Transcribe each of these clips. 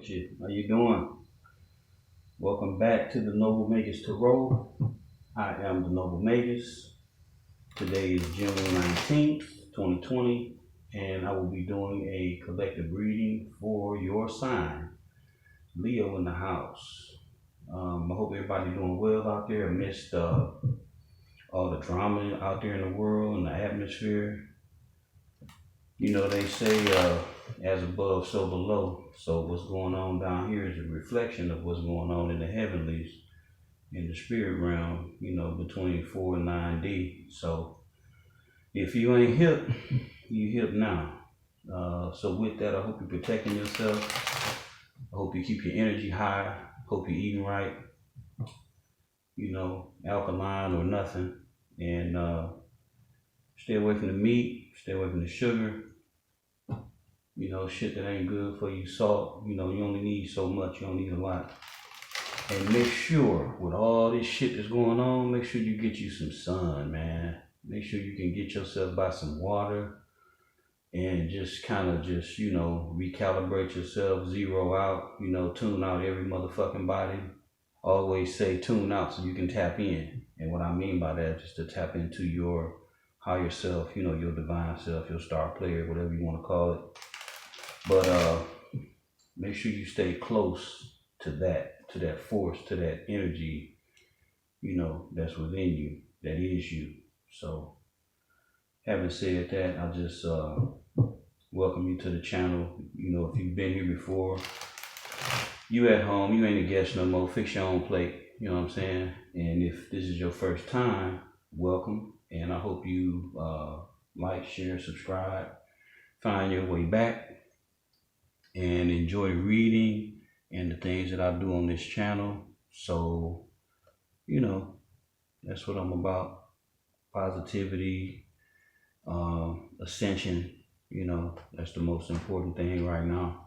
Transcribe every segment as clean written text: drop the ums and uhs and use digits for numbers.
Shit, how you doing? Welcome back to the Noble Magus Tarot. I am the Noble Magus. Today is June 19th, 2020, and I will be doing a collective reading for your sign, Leo in the house. I hope everybody doing well out there amidst all the drama out there in the world and the atmosphere. You know, they say as above, so below. So what's going on down here is a reflection of what's going on in the heavenlies, in the spirit realm, you know, between 4 and 9D. So if you ain't hip, you hip now. So with that, I hope you're protecting yourself. I hope you keep your energy high. Hope you're eating right. You know, alkaline or nothing. And stay away from the meat. Stay away from the sugar. You know, shit that ain't good for you. Salt, you know, you only need so much. You don't need a lot. And make sure, with all this shit that's going on, make sure you get you some sun, man. Make sure you can get yourself by some water. And just kind of just, you know, recalibrate yourself, zero out, you know, tune out every motherfucking body. Always say tune out so you can tap in. And what I mean by that is just to tap into your higher self, you know, your divine self, your star player, whatever you want to call it. But make sure you stay close to that force, to that energy, you know, that's within you, that is you. So having said that, I just welcome you to the channel. You know, if you've been here before, you at home, you ain't a guest no more, fix your own plate, you know what I'm saying? And if this is your first time, welcome. And I hope you like, share, subscribe, find your way back, and enjoy reading and the things that I do on this channel. So, you know, that's what I'm about. Positivity, ascension, you know, that's the most important thing right now.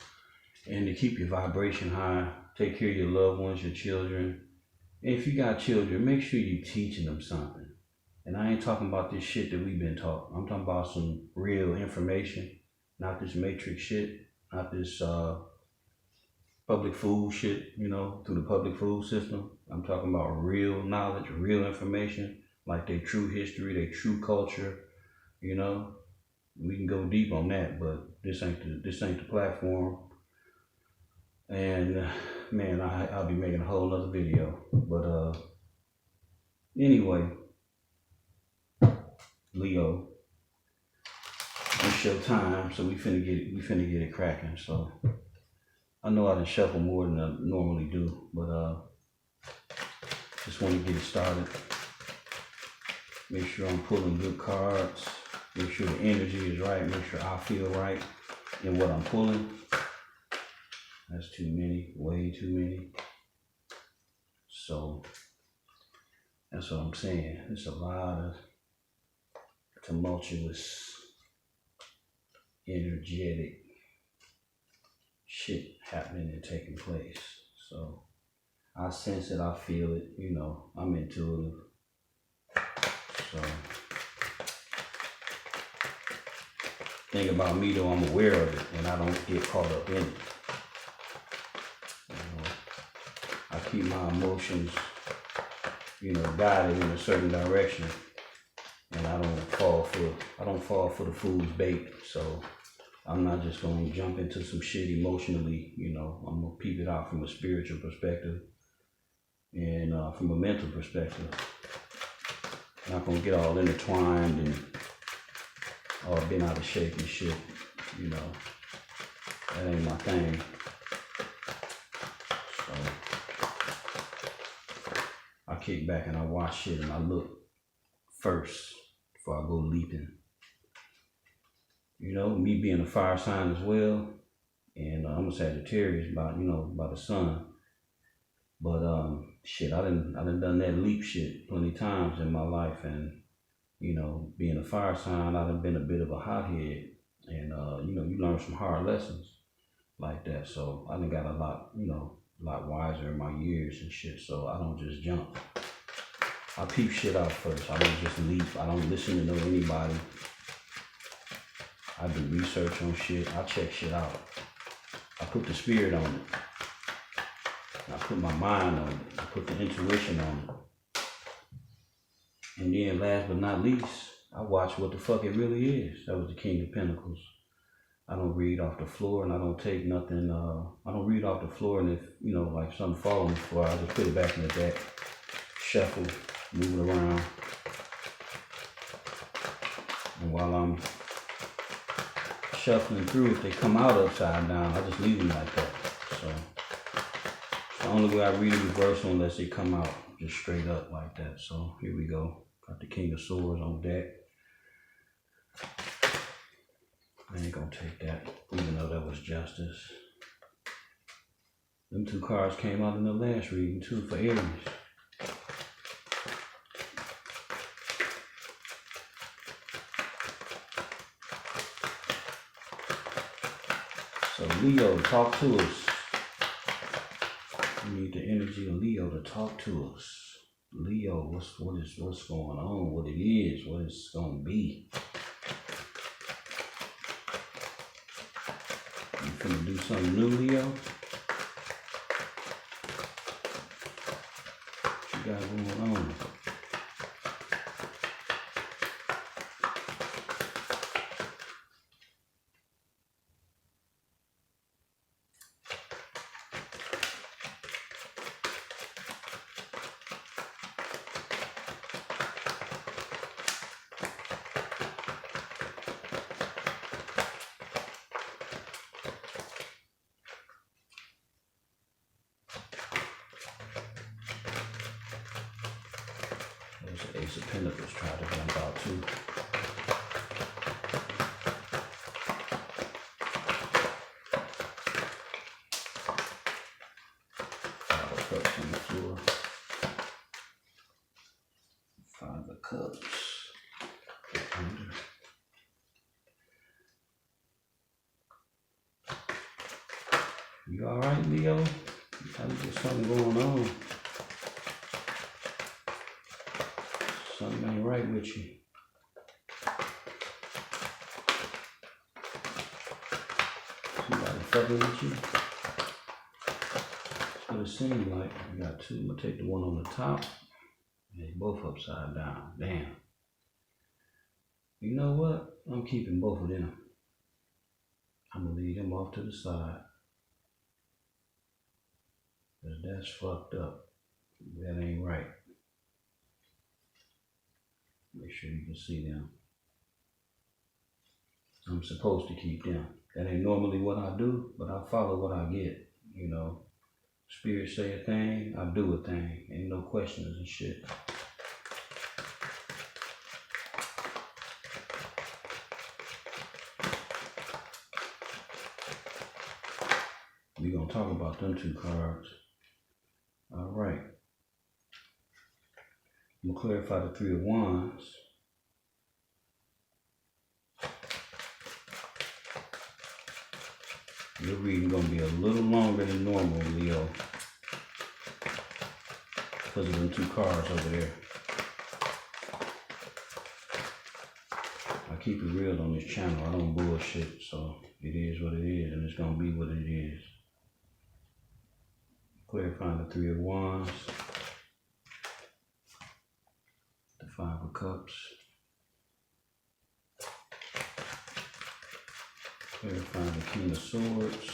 And to keep your vibration high, take care of your loved ones, your children. And if you got children, make sure you're teaching them something. And I ain't talking about this shit that we've been taught. I'm talking about some real information, not this matrix shit, not this public food shit, you know, through the public food system. I'm talking about real knowledge, real information, like their true history, their true culture, you know. We can go deep on that, but this ain't the platform. And man, I'll be making a whole other video. But anyway, Leo, it's your time, so we finna get it cracking. So I know I done shuffle more than I normally do, but just want to get it started. Make sure I'm pulling good cards. Make sure the energy is right. Make sure I feel right in what I'm pulling. That's too many, way too many. So that's what I'm saying. It's a lot of tumultuous, energetic shit happening and taking place. So I sense it, I feel it, you know, I'm intuitive. So thing about me though, I'm aware of it and I don't get caught up in it. You know, I keep my emotions, you know, guided in a certain direction. And I don't fall for the fool's bait. So I'm not just gonna jump into some shit emotionally, you know. I'm gonna peep it out from a spiritual perspective and from a mental perspective. I'm not gonna get all intertwined and all bent out of shape and shit, you know. That ain't my thing. So I kick back and I watch shit and I look first before I go leaping. You know, me being a fire sign as well, and I'm a Sagittarius by the sun. But shit, I done that leap shit plenty of times in my life, and you know, being a fire sign, I done been a bit of a hothead, and you know, you learn some hard lessons like that. So I done got a lot wiser in my years and shit. So I don't just jump. I peep shit out first. I don't just leap. I don't listen to anybody. I do research on shit. I check shit out. I put put the spirit on it. I put my mind on it. I put the intuition on it. And then last but not least, I watch what the fuck it really is. That was the King of Pentacles. I don't read off the floor, and I don't take nothing, I don't read off the floor, and if, you know, like something fall on the floor, I just put it back in the deck, shuffle, move it around. And while I'm shuffling through, if they come out upside down, I just leave them like that. So it's the only way I read a reversal unless they come out just straight up like that. So here we go. Got the King of Swords on deck. I ain't gonna take that, even though that was justice. Them two cards came out in the last reading too for Aries. So Leo, talk to us. We need the energy of Leo to talk to us. Leo, what's going on? What it is? What it's gonna be? You finna do something new, Leo? What you got going on? The Ace of Pentacles tried to jump out too. Five of Cups on the floor. Five of Cups. You alright, Leo? There's something going on. Something ain't right with you. Somebody fucking with you. That's what it seems like. I got two. I'm gonna take the one on the top. They both upside down. Damn. You know what? I'm keeping both of them. I'm gonna leave them off to the side. Cause that's fucked up. That ain't right. Make sure you can see them. I'm supposed to keep them. That ain't normally what I do, but I follow what I get. You know, Spirit say a thing, I do a thing. Ain't no questions and shit. We're gonna talk about them two cards. All right. I'm gonna clarify the Three of Wands. Your reading gonna be a little longer than normal, Leo, because of them two cards over there. I keep it real on this channel. I don't bullshit, so it is what it is, and it's gonna be what it is. Clarifying the Three of Wands. The Five of Cups. Clarifying the King of Swords.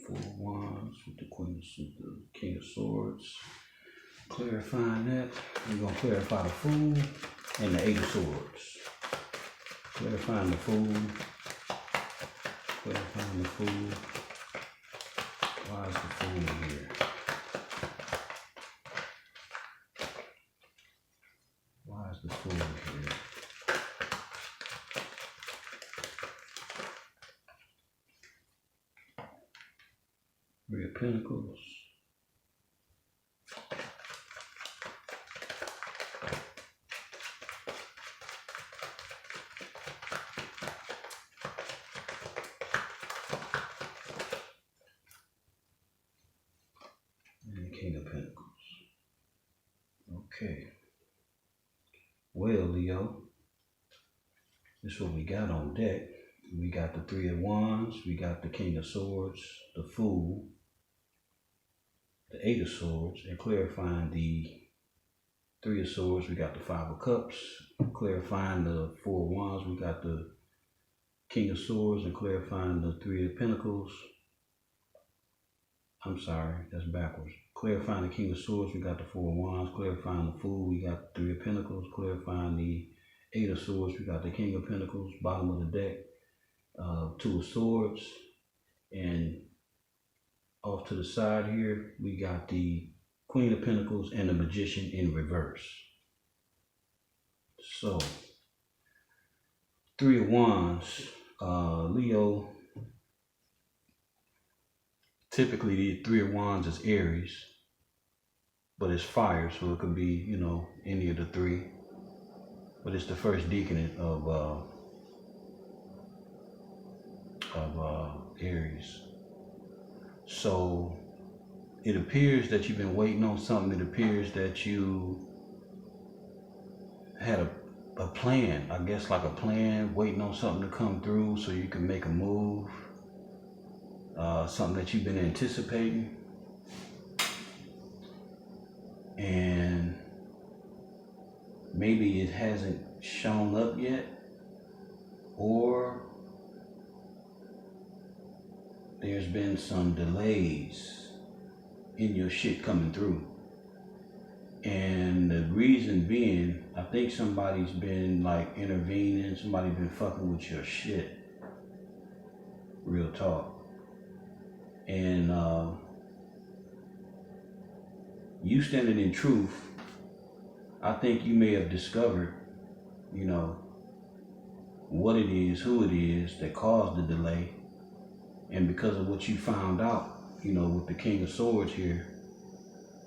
Four of Wands with the Queen of Swords, the King of Swords. Clarifying that, we're going to clarify the Fool and the Eight of Swords. Clarifying the Fool. Clarifying the Fool. Why is the Fool here? Why is the Fool here? Three of Pentacles. And King of Pentacles. Okay. Well, Leo, this is what we got on deck. We got the Three of Wands, we got the King of Swords, the Fool, the Eight of Swords, and clarifying the Three of Swords, we got the Five of Cups, clarifying the Four of Wands, we got the King of Swords, and clarifying the Three of Pentacles. I'm sorry, that's backwards. Clarifying the King of Swords, we got the Four of Wands, clarifying the Fool, we got the Three of Pentacles, clarifying the Eight of Swords, we got the King of Pentacles, bottom of the deck, Two of Swords, and off to the side here, we got the Queen of Pentacles and the Magician in reverse. So, Three of Wands, Leo, typically the Three of Wands is Aries, but it's fire, so it could be, you know, any of the three. But it's the first decan of Aries. So it appears that you've been waiting on something. It appears that you had a plan, I guess like a plan, waiting on something to come through so you can make a move. Something that you've been anticipating. And maybe it hasn't shown up yet, or there's been some delays in your shit coming through. And the reason being, I think somebody's been like intervening, somebody's been fucking with your shit. Real talk. And you standing in truth, I think you may have discovered, you know, what it is, who it is that caused the delay. And because of what you found out, you know, with the King of Swords here,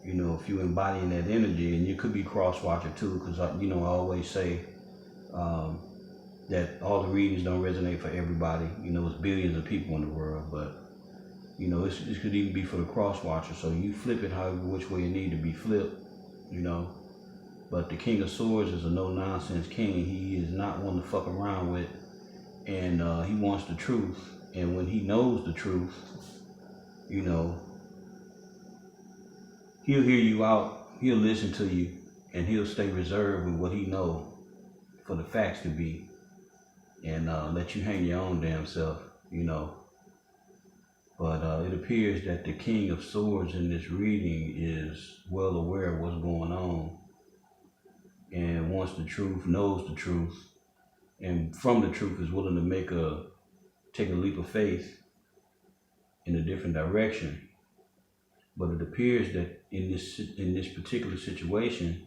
you know, if you embodying that energy, and you could be cross-watcher too, because, you know, I always say that all the readings don't resonate for everybody. You know, it's billions of people in the world, but, you know, this could even be for the cross-watcher. So you flip it however which way it need to be flipped, you know. But the King of Swords is a no-nonsense king. He is not one to fuck around with, and he wants the truth. And when he knows the truth, you know, he'll hear you out, he'll listen to you, and he'll stay reserved with what he know for the facts to be, and let you hang your own damn self, you know. But it appears that the King of Swords in this reading is well aware of what's going on, and wants the truth, knows the truth, and from the truth is willing to take a leap of faith in a different direction. But it appears that in this particular situation,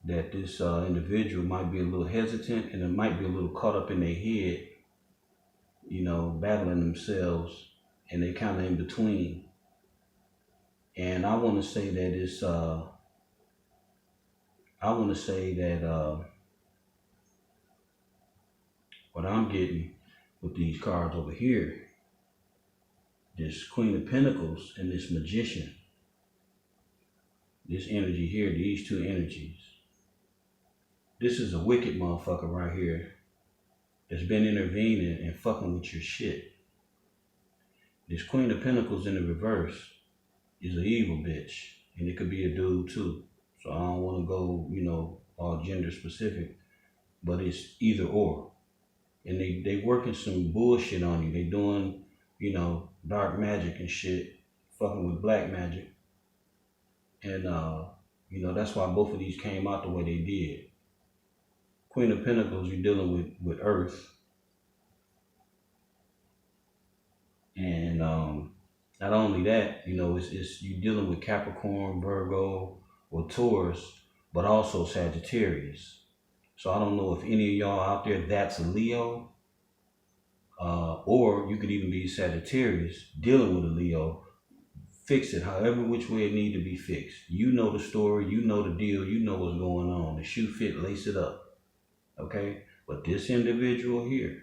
that this individual might be a little hesitant, and it might be a little caught up in their head, you know, battling themselves, and they kind of in between. And I want to say that it's what I'm getting with these cards over here, this Queen of Pentacles and this Magician, this energy here, these two energies, this is a wicked motherfucker right here that's been intervening and fucking with your shit. This Queen of Pentacles in the reverse is an evil bitch, and it could be a dude too. So I don't want to go, you know, all gender specific, but it's either or. And they working some bullshit on you. They doing, you know, dark magic and shit, fucking with black magic. And, you know, that's why both of these came out the way they did. Queen of Pentacles, you're dealing with Earth. And not only that, you know, it's you dealing with Capricorn, Virgo, or Taurus, but also Sagittarius. So I don't know if any of y'all out there that's a Leo, or you could even be Sagittarius dealing with a Leo, fix it however which way it need to be fixed. You know the story, you know the deal, you know what's going on. The shoe fit, lace it up. Okay? But this individual here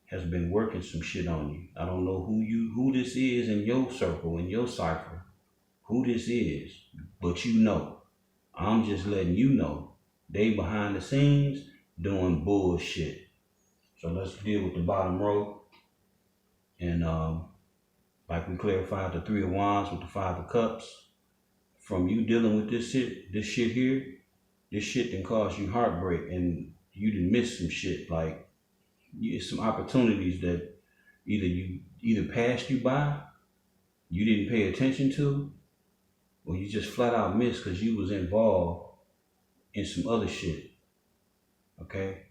has been working some shit on you. I don't know who this is in your circle, in your cipher, who this is, but you know. I'm just letting you know they behind the scenes doing bullshit. So let's deal with the bottom row. And like we clarified, the 3 of Wands with the 5 of Cups. From you dealing with this shit here, this shit can cause you heartbreak, and you done miss some shit. Like, some opportunities that either passed you by, you didn't pay attention to, or you just flat out missed because you was involved in some other shit. Okay?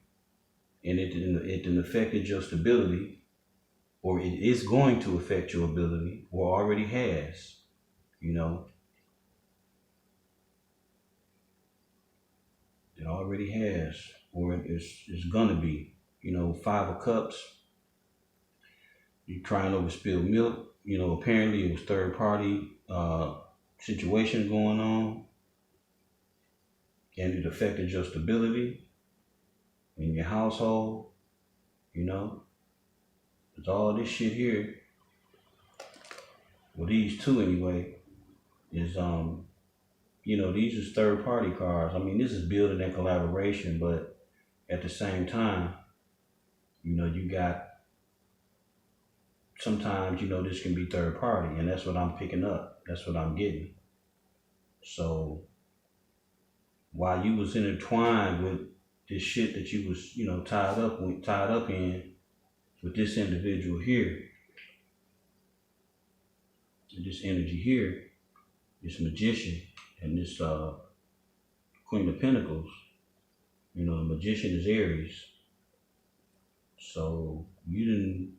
And it didn't affected your stability, or it is going to affect your ability, or already has, you know. It already has, or it's gonna be. You know, 5 of Cups, you crying over spilled milk. You know, apparently it was third party situation going on, and it affected your stability in your household. You know, it's all this shit here. Well, these two anyway is you know, these is third party cards. I mean, this is building and collaboration, but at the same time, you know, you got, sometimes, you know, this can be third party, and that's what I'm picking up. That's what I'm getting. So while you was intertwined with this shit that you was, you know, tied up in with this individual here, this energy here, this Magician, and this Queen of Pentacles, you know, the Magician is Aries. So you done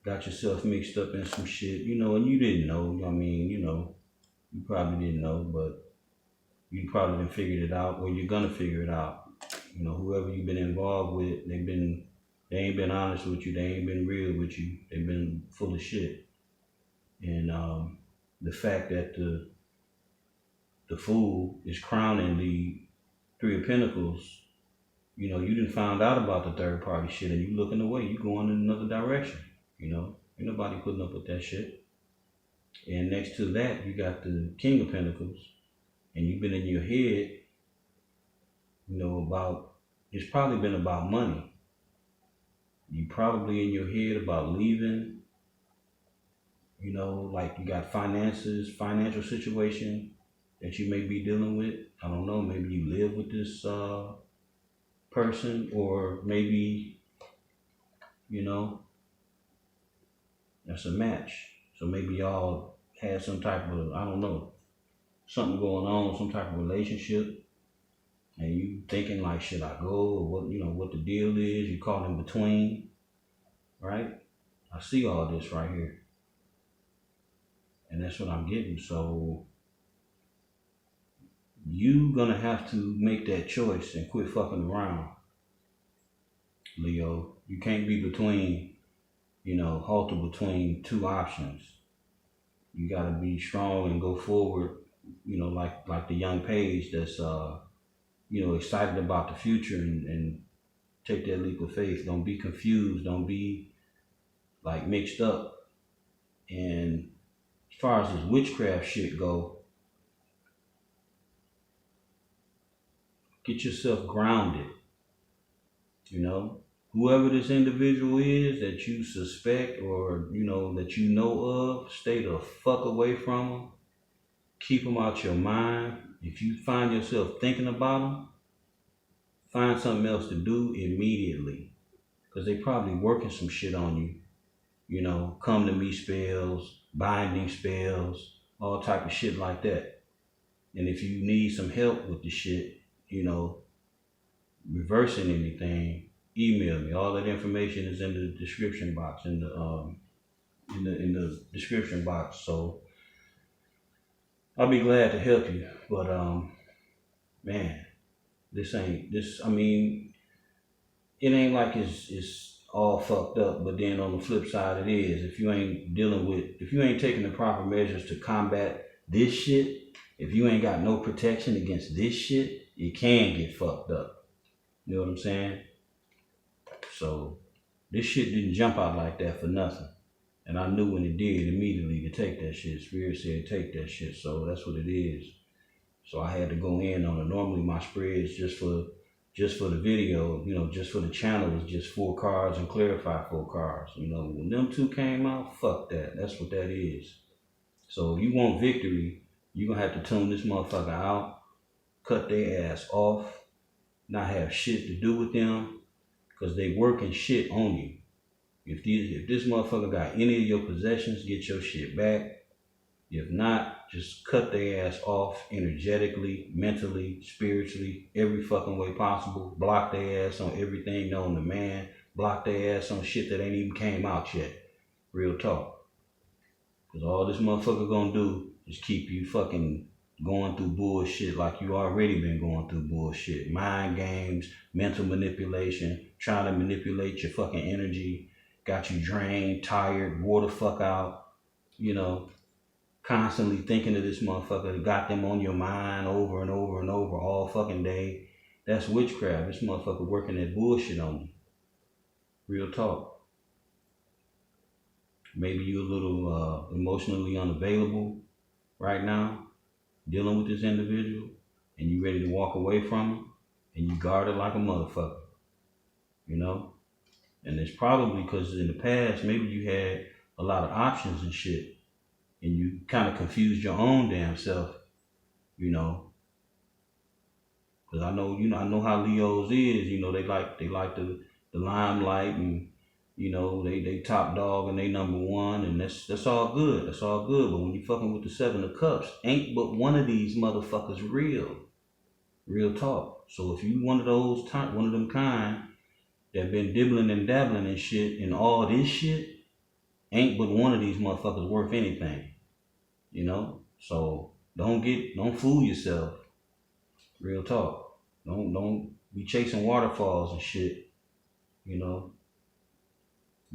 got yourself mixed up in some shit, you know, and you didn't know. I mean, you know, you probably didn't know, but you probably done figured it out, or you're gonna figure it out. You know, whoever you've been involved with, they ain't been honest with you, they ain't been real with you, they've been full of shit. And the fact that the Fool is crowning the 3 of Pentacles, you know, you done found out about the third party shit, and you looking away, you going in another direction, you know. Ain't nobody putting up with that shit. And next to that, you got the King of Pentacles, and you've been in your head, you know, about, it's probably been about money. You probably in your head about leaving, you know, like you got financial situation that you may be dealing with. I don't know, maybe you live with this person, or maybe, you know, that's a match. So maybe y'all had some type of, I don't know, something going on, some type of relationship, and you thinking like, should I go, or what, you know, what the deal is. You caught in between, right? I see all this right here, and that's what I'm getting. So you gonna have to make that choice and quit fucking around, Leo. You can't be between, you know, halter between two options. You gotta be strong and go forward, you know, like the young page that's you know, excited about the future, and take that leap of faith. Don't be confused, don't be like mixed up. And as far as this witchcraft shit go, get yourself grounded, you know. Whoever this individual is that you suspect, or, you know, that you know of, stay the fuck away from them. Keep them out your mind. If you find yourself thinking about them, find something else to do immediately, because they probably working some shit on you. You know, come to me spells, binding spells, all type of shit like that. And if you need some help with the shit, you know, reversing anything, email me. All that information is in the description box, in the description box. So I'll be glad to help you. But man, I mean, it ain't like it's all fucked up. But then on the flip side, it is. If you ain't taking the proper measures to combat this shit, if you ain't got no protection against this shit, it can get fucked up. You know what I'm saying? So this shit didn't jump out like that for nothing. And I knew when it did immediately to take that shit. Spirit said take that shit. So that's what it is. So I had to go in on it. Normally my spreads just for the video, you know, just for the channel is just 4 cards and clarify 4 cards. You know, when them 2 came out, fuck that. That's what that is. So if you want victory, you're gonna have to tune this motherfucker out, cut their ass off, not have shit to do with them, because they working shit on you. If this motherfucker got any of your possessions, get your shit back. If not, just cut their ass off energetically, mentally, spiritually, every fucking way possible. Block their ass on everything known to man. Block their ass on shit that ain't even came out yet. Real talk. Because all this motherfucker gonna do is keep you fucking going through bullshit like you already been going through bullshit. Mind games, mental manipulation, trying to manipulate your fucking energy. Got you drained, tired, wore the fuck out, you know, constantly thinking of this motherfucker, got them on your mind over and over and over all fucking day. That's witchcraft. This motherfucker working that bullshit on you. Real talk. Maybe you a little emotionally unavailable right now, dealing with this individual, and you ready to walk away from him, and you guarded like a motherfucker, you know? And it's probably because in the past, maybe you had a lot of options and shit, and you kind of confused your own damn self, you know. Because I know how Leos is, you know, they like the limelight, and you know, they top dog and they number one, and that's all good. That's all good. But when you fucking with the 7 of Cups, ain't but one of these motherfuckers real. Real talk. So if you one of them kind that been dibbling and dabbling and shit and all this shit, ain't but one of these motherfuckers worth anything. You know? So don't fool yourself. Real talk. Don't be chasing waterfalls and shit. You know?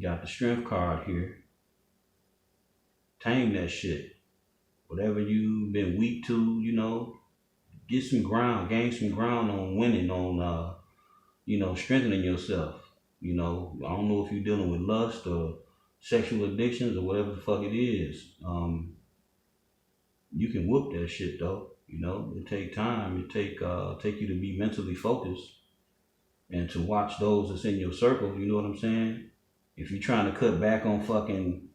Got the strength card here. Tame that shit. Whatever you've been weak to, you know, get some ground, gain some ground on winning, on you know, strengthening yourself. You know, I don't know if you're dealing with lust or sexual addictions or whatever the fuck it is. You can whoop that shit though. You know, it take time. It take you to be mentally focused and to watch those that's in your circle. You know what I'm saying? If you're trying to cut back on fucking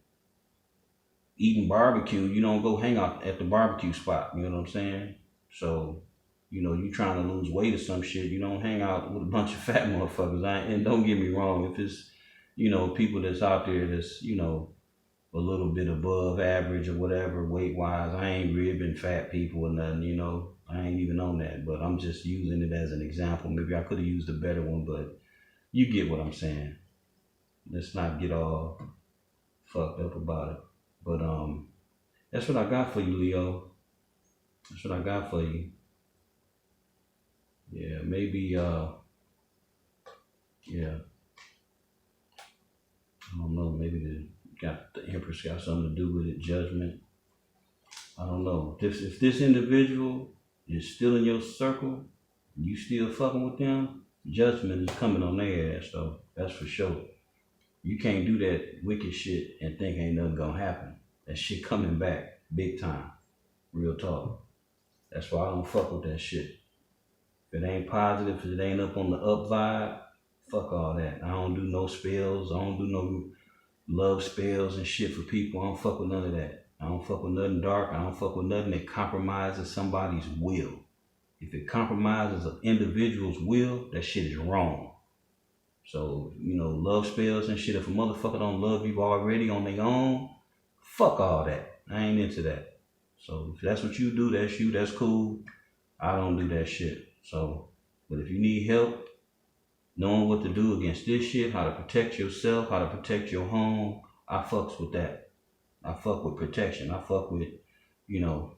eating barbecue, you don't go hang out at the barbecue spot. You know what I'm saying? So, you know, you trying to lose weight or some shit, you don't hang out with a bunch of fat motherfuckers. And don't get me wrong, if it's, you know, people that's out there that's, you know, a little bit above average or whatever weight-wise, I ain't ribbing fat people or nothing, you know. I ain't even on that, but I'm just using it as an example. Maybe I could have used a better one, but you get what I'm saying. Let's not get all fucked up about it. But that's what I got for you, Leo. That's what I got for you. Yeah, maybe yeah. I don't know, maybe the Empress got something to do with it, judgment. I don't know. If this individual is still in your circle, you still fucking with them, judgment is coming on their ass though. That's for sure. You can't do that wicked shit and think ain't nothing gonna happen. That shit coming back big time. Real talk. That's why I don't fuck with that shit. If it ain't positive, if it ain't up on the up vibe, fuck all that. I don't do no spells. I don't do no love spells and shit for people. I don't fuck with none of that. I don't fuck with nothing dark. I don't fuck with nothing that compromises somebody's will. If it compromises an individual's will, that shit is wrong. So, you know, love spells and shit, if a motherfucker don't love you already on their own, fuck all that. I ain't into that. So if that's what you do, that's you, that's cool. I don't do that shit. So, but if you need help, knowing what to do against this shit, how to protect yourself, how to protect your home, I fucks with that. I fuck with protection. I fuck with, you know,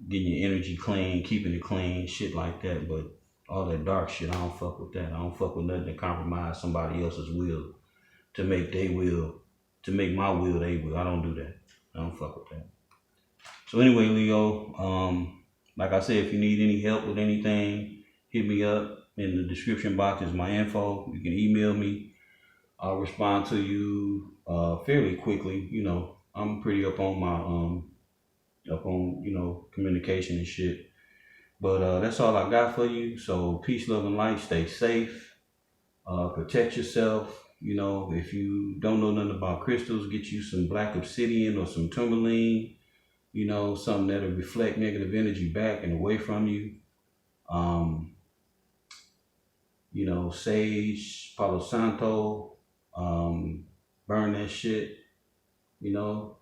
getting your energy clean, keeping it clean, shit like that. But All that dark shit, I don't fuck with that. I don't fuck with nothing that compromise somebody else's will to make their will, to make my will their will. I don't do that. I don't fuck with that. So anyway, Leo, like I said, if you need any help with anything, hit me up. In the description box is my info. You can email me. I'll respond to you fairly quickly. You know, I'm pretty up on my communication and shit. But that's all I got for you. So peace, love, and light. Stay safe. Protect yourself. You know, if you don't know nothing about crystals, get you some black obsidian or some tourmaline. You know, something that'll reflect negative energy back and away from you. You know, sage, Palo Santo, burn that shit. You know,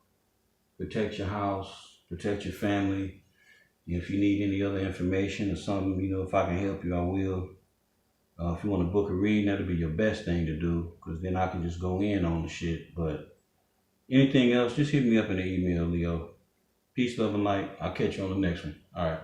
protect your house, protect your family. If you need any other information or something, you know, if I can help you, I will. If you want to book a reading, that'll be your best thing to do, because then I can just go in on the shit. But anything else, just hit me up in the email, Leo. Peace, love, and light. I'll catch you on the next one. All right.